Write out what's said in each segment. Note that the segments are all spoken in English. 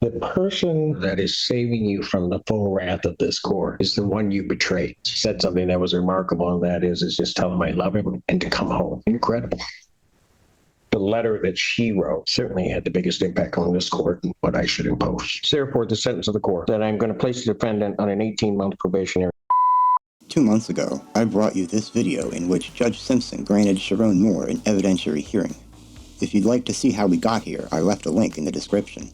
The person that is saving you from the full wrath of this court is the one you betrayed. She said something that was remarkable, and that is just tell him I love him and to come home. Incredible. The letter that she wrote certainly had the biggest impact on this court and what I should impose. Therefore, the sentence of the court that I'm going to place the defendant on an 18-month probationary. 2 months ago, I brought you this video in which Judge Simpson granted Sherrone Moore an evidentiary hearing. If you'd like to see how we got here, I left a link in the description.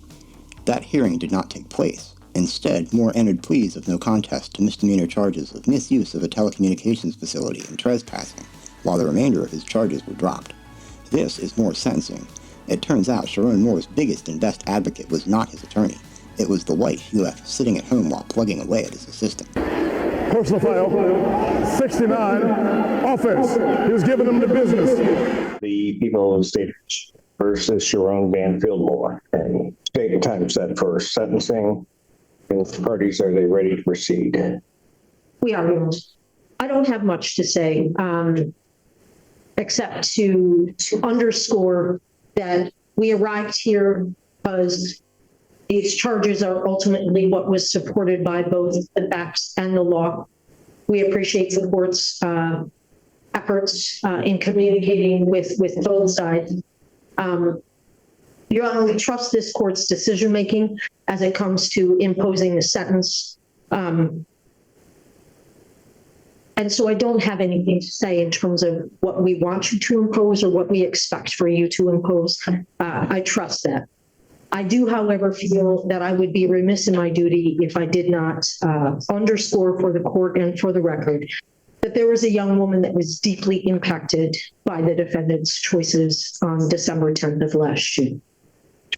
That hearing did not take place. Instead, Moore entered pleas of no contest to misdemeanor charges of misuse of a telecommunications facility and trespassing, while the remainder of his charges were dropped. This is Moore's sentencing. It turns out Sherrone Moore's biggest and best advocate was not his attorney. It was the wife he left sitting at home while plugging away at his assistant. Personal file 69, offense. He was giving them the business. The people of the state versus Sherrone Banfield Moore. And date and time set for sentencing. Both parties, are they ready to proceed? We are. I don't have much to say, except to underscore that we arrived here because these charges are ultimately what was supported by both the facts and the law. We appreciate the court's efforts in communicating with both sides. Your Honor, we trust this court's decision-making as it comes to imposing the sentence. And so I don't have anything to say in terms of what we want you to impose or what we expect for you to impose. I trust that. I do, however, feel that I would be remiss in my duty if I did not underscore for the court and for the record that there was a young woman that was deeply impacted by the defendant's choices on December 10th of last year.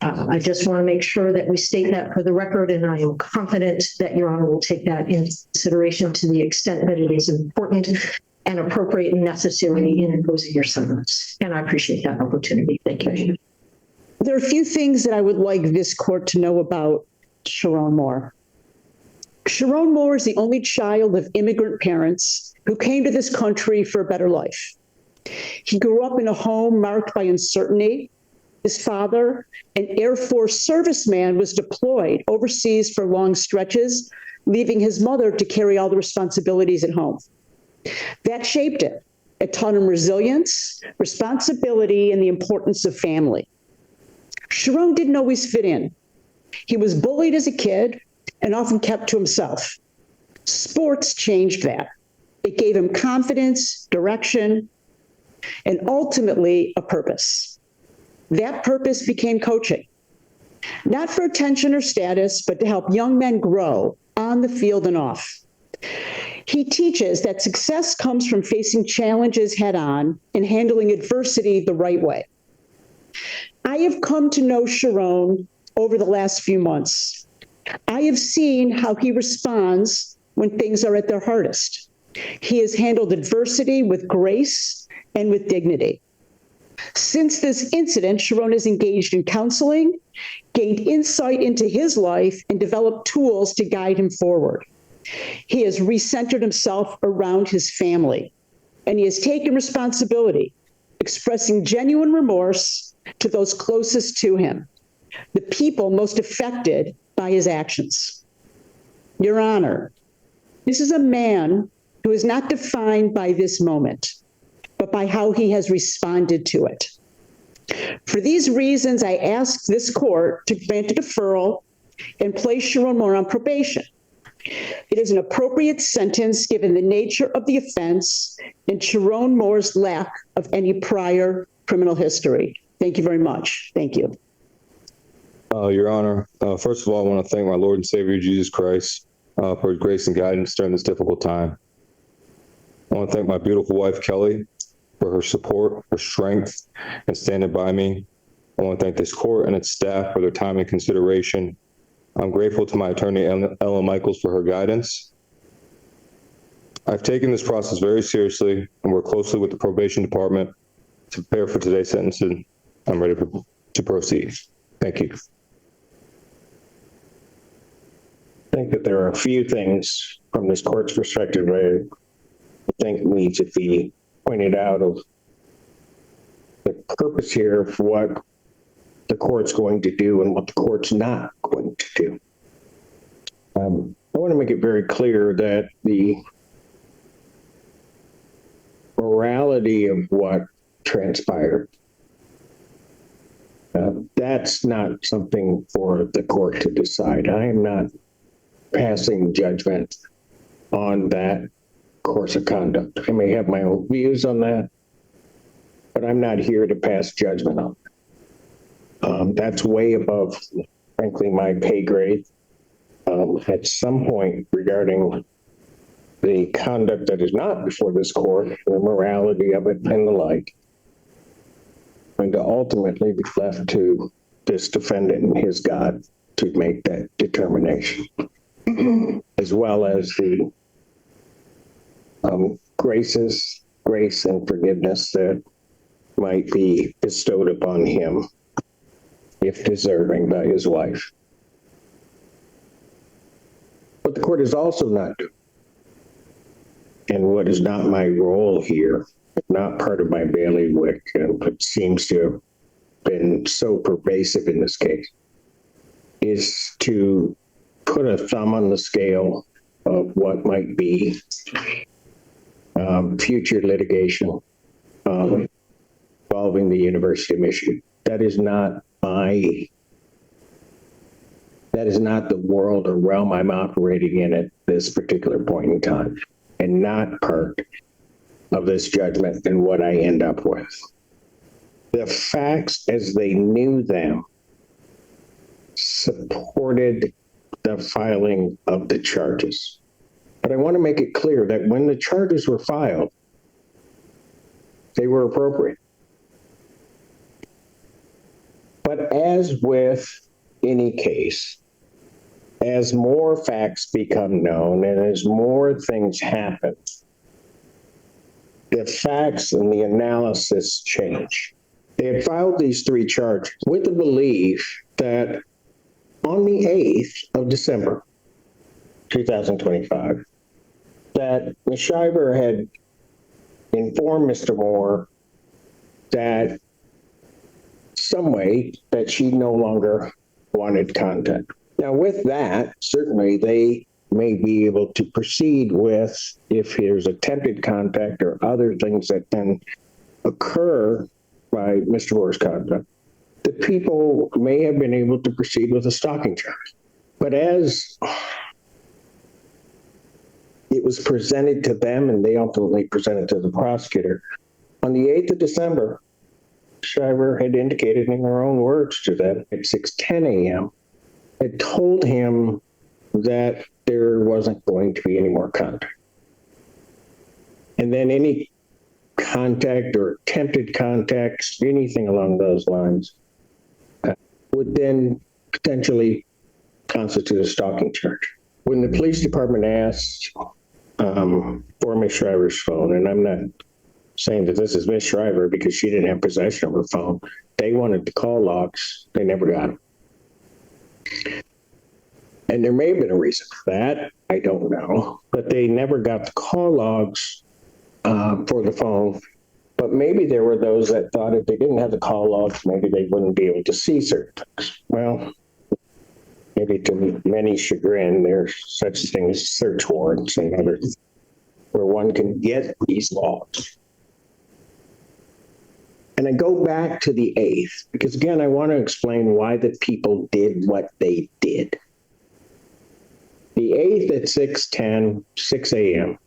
I just want to make sure that we state that for the record, and I am confident that Your Honor will take that into consideration to the extent that it is important and appropriate and necessary in imposing your sentence. And I appreciate that opportunity. Thank you. There are a few things that I would like this court to know about Sherrone Moore. Sherrone Moore is the only child of immigrant parents who came to this country for a better life. He grew up in a home marked by uncertainty. His father, an Air Force serviceman, was deployed overseas for long stretches, leaving his mother to carry all the responsibilities at home. That shaped him. It taught him resilience, responsibility, and the importance of family. Sherrone didn't always fit in. He was bullied as a kid and often kept to himself. Sports changed that. It gave him confidence, direction, and ultimately a purpose. That purpose became coaching, not for attention or status, but to help young men grow on the field and off. He teaches that success comes from facing challenges head on and handling adversity the right way. I have come to know Sherrone over the last few months. I have seen how he responds when things are at their hardest. He has handled adversity with grace and with dignity. Since this incident, Sherrone has engaged in counseling, gained insight into his life, and developed tools to guide him forward. He has recentered himself around his family, and he has taken responsibility, expressing genuine remorse to those closest to him, the people most affected by his actions. Your Honor, this is a man who is not defined by this moment, but by how he has responded to it. For these reasons, I ask this court to grant a deferral and place Sherrone Moore on probation. It is an appropriate sentence given the nature of the offense and Sherrone Moore's lack of any prior criminal history. Thank you very much. Thank you. Your Honor, first of all, I want to thank my Lord and Savior, Jesus Christ, for his grace and guidance during this difficult time. I want to thank my beautiful wife, Kelly, for her support, her strength, and standing by me. I want to thank this court and its staff for their time and consideration. I'm grateful to my attorney, Ella Michaels, for her guidance. I've taken this process very seriously and worked closely with the probation department to prepare for today's sentencing. I'm ready to proceed. Thank you. I think that there are a few things from this court's perspective that I think need to be pointed out of the purpose here of what the court's going to do and what the court's not going to to. I want to make it very clear that the morality of what transpired, that's not something for the court to decide. I am not passing judgment on that course of conduct. I may have my own views on that, but I'm not here to pass judgment on it. That's way above, frankly, my pay grade. At some point regarding the conduct that is not before this court, the morality of it and the like, going to ultimately be left to this defendant and his God to make that determination, as well as the grace and forgiveness that might be bestowed upon him, if deserving, by his wife. What the court is also not doing, and what is not my role here, not part of my bailiwick, but seems to have been so pervasive in this case, is to put a thumb on the scale of what might be future litigation involving the University of Michigan. That is not the world or realm I'm operating in at this particular point in time, and not part of this judgment and what I end up with. The facts as they knew them supported the filing of the charges. But I want to make it clear that when the charges were filed, they were appropriate. But as with any case, as more facts become known and as more things happen, the facts and the analysis change. They had filed these three charges with the belief that on the 8th of December, 2025, that Ms. Shiver had informed Mr. Moore that some way that she no longer wanted contact. Now, with that, certainly they may be able to proceed with, if there's attempted contact or other things that then occur by Mr. Moore's conduct, the people may have been able to proceed with a stalking charge. But as it was presented to them, and they ultimately presented to the prosecutor, on the 8th of December, Shiver had indicated in her own words to them at 6:10 a.m., had told him that there wasn't going to be any more contact. And then any contact or attempted contacts, anything along those lines, would then potentially constitute a stalking charge. When the police department asked for Ms. Shriver's phone, and I'm not saying that this is Ms. Shriver because she didn't have possession of her phone, they wanted the call logs, they never got them. And there may have been a reason for that, I don't know, but they never got the call logs for the phone. But maybe there were those that thought if they didn't have the call logs, maybe they wouldn't be able to see certain things. Well, maybe to many chagrin, there's such things as search warrants and others where one can get these logs. And I go back to the 8th, because again, I want to explain why the people did what they did. The 8th at 6:10, 6 a.m.,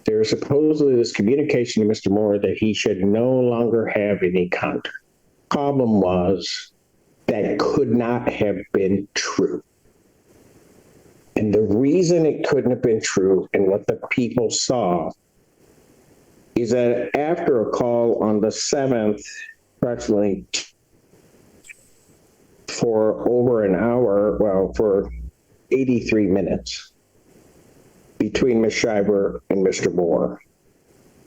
there is supposedly this communication to Mr. Moore that he should no longer have any contact. Problem was that could not have been true. And the reason it couldn't have been true, and what the people saw, is that after a call on the 7th, approximately for over an hour, well, for 83 minutes between Ms. Shiver and Mr. Moore.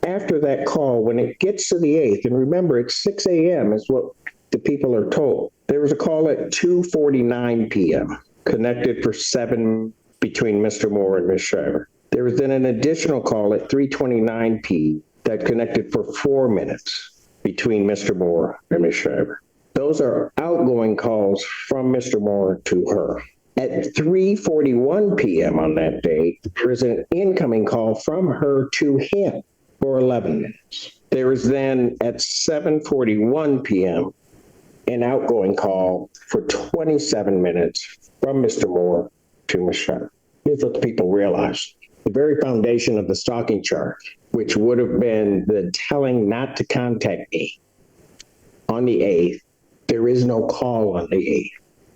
After that call, when it gets to the 8th, and remember, it's 6 a.m. is what the people are told. There was a call at 2:49 p.m. connected for 7 between Mr. Moore and Ms. Shiver. There was then an additional call at 3:29 p.m. that connected for 4 minutes between Mr. Moore and Ms. Shiver. Those are outgoing calls from Mr. Moore to her. At 3:41 p.m. on that date, there is an incoming call from her to him for 11 minutes. There is then at 7:41 p.m. an outgoing call for 27 minutes from Mr. Moore to Ms. Sherrone. Here's what the people realize. The very foundation of the stalking charge, which would have been the telling not to contact me on the 8th, there is no call on the 8th.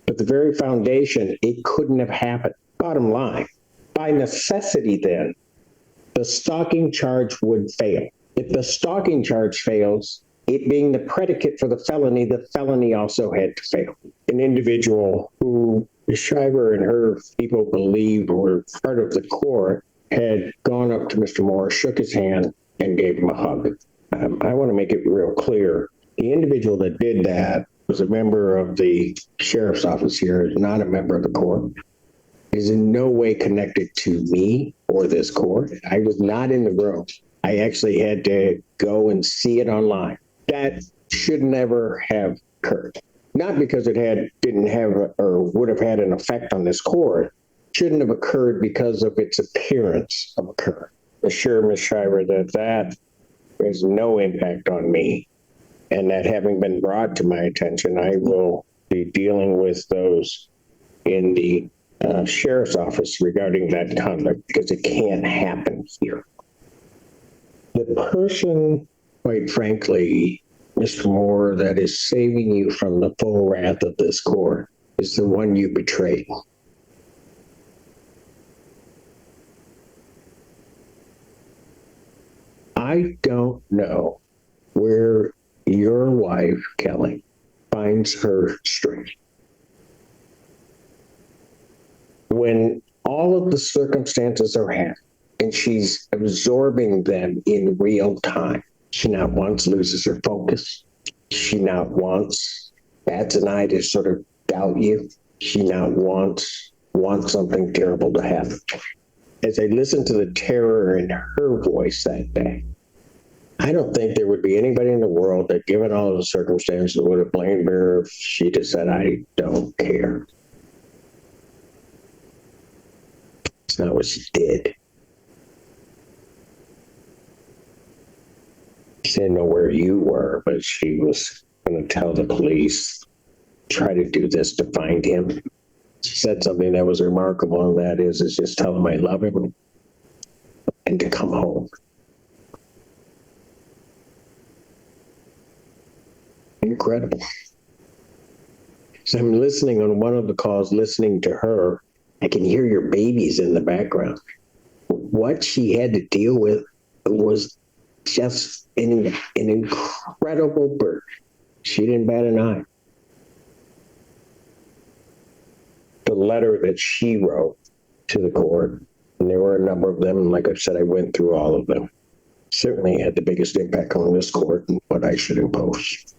But the very foundation, it couldn't have happened. Bottom line, by necessity then, the stalking charge would fail. If the stalking charge fails, it being the predicate for the felony also had to fail. An individual who Ms. Shiver and her people believed were part of the court had gone up to Mr. Moore, shook his hand, and gave him a hug. I want to make it real clear. The individual that did that was a member of the sheriff's office here, is not a member of the court, is in no way connected to me or this court. I was not in the room. I actually had to go and see it online. That should never have occurred. Not because it didn't have or would have had an effect on this court. Shouldn't have occurred because of its appearance of occurring. Assure Ms. Shiver that has no impact on me, and that having been brought to my attention, I will be dealing with those in the sheriff's office regarding that conduct, because it can't happen here. The person, quite frankly, Mr. Moore, that is saving you from the full wrath of this court is the one you betrayed. I don't know where your wife, Kelly, finds her strength when all of the circumstances are happening and she's absorbing them in real time. She not once loses her focus. She not once bats an eye to sort of doubt you. She not once wants something terrible to happen. As I listened to the terror in her voice that day, I don't think there would be anybody in the world that, given all of the circumstances, would have blamed her if she just said, I don't care. It's not what she did. She didn't know where you were, but she was going to tell the police, try to do this to find him. She said something that was remarkable, and that is just tell him I love him and to come home. Incredible. So I'm listening on one of the calls, listening to her. I can hear your babies in the background. What she had to deal with was just an incredible burden. She didn't bat an eye. The letter that she wrote to the court, and there were a number of them, and like I said, I went through all of them, certainly had the biggest impact on this court and what I should impose.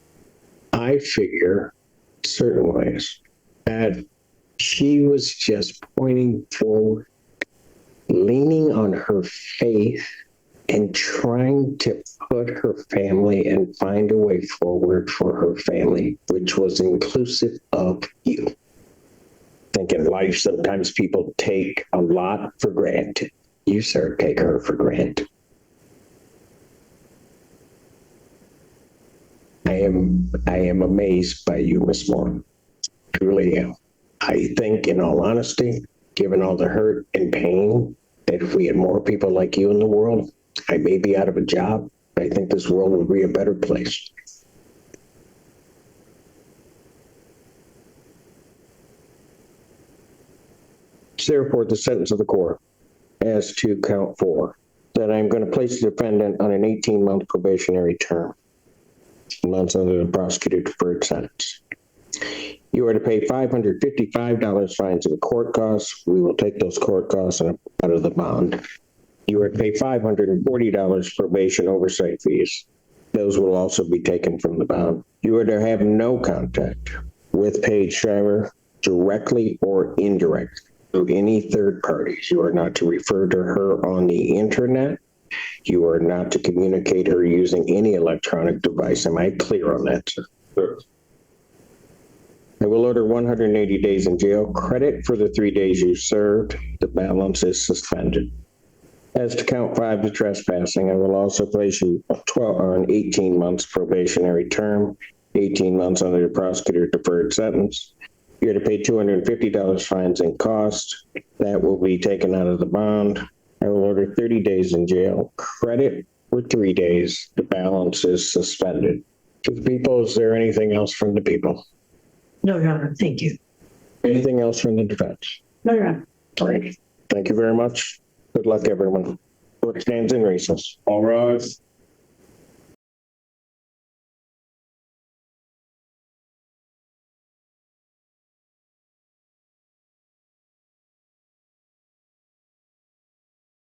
I figure, in certain ways, that she was just pointing forward, leaning on her faith, and trying to put her family and find a way forward for her family, which was inclusive of you. I think in life, sometimes people take a lot for granted. You, sir, take her for granted. I am amazed by you, Miss Moore. Truly am. I think, in all honesty, given all the hurt and pain, that if we had more people like you in the world, I may be out of a job, but I think this world would be a better place. Therefore, the sentence of the court as to count 4, that I'm going to place the defendant on an 18-month probationary term, months under the prosecutor deferred sentence. You are to pay $555 fines and court costs. We will take those court costs out of the bond. You are to pay $540 probation oversight fees. Those will also be taken from the bond. You are to have no contact with Paige Shiver, directly or indirectly, to any third parties. You are not to refer to her on the internet. You are not to communicate her using any electronic device. Am I clear on that, sir? I will order 180 days in jail, credit for the 3 days you served. The balance is suspended. As to count 5, the trespassing, I will also place you on 18 months probationary term, 18 months under the prosecutor's deferred sentence. You're to pay $250 fines and costs. That will be taken out of the bond. I will order 30 days in jail, credit for 3 days. The balance is suspended. To the people, is there anything else from the people? No, Your Honor, thank you. Anything else from the defense? No, Your Honor. All right. Thank you very much. Good luck, everyone. Court stands in recess. All rise.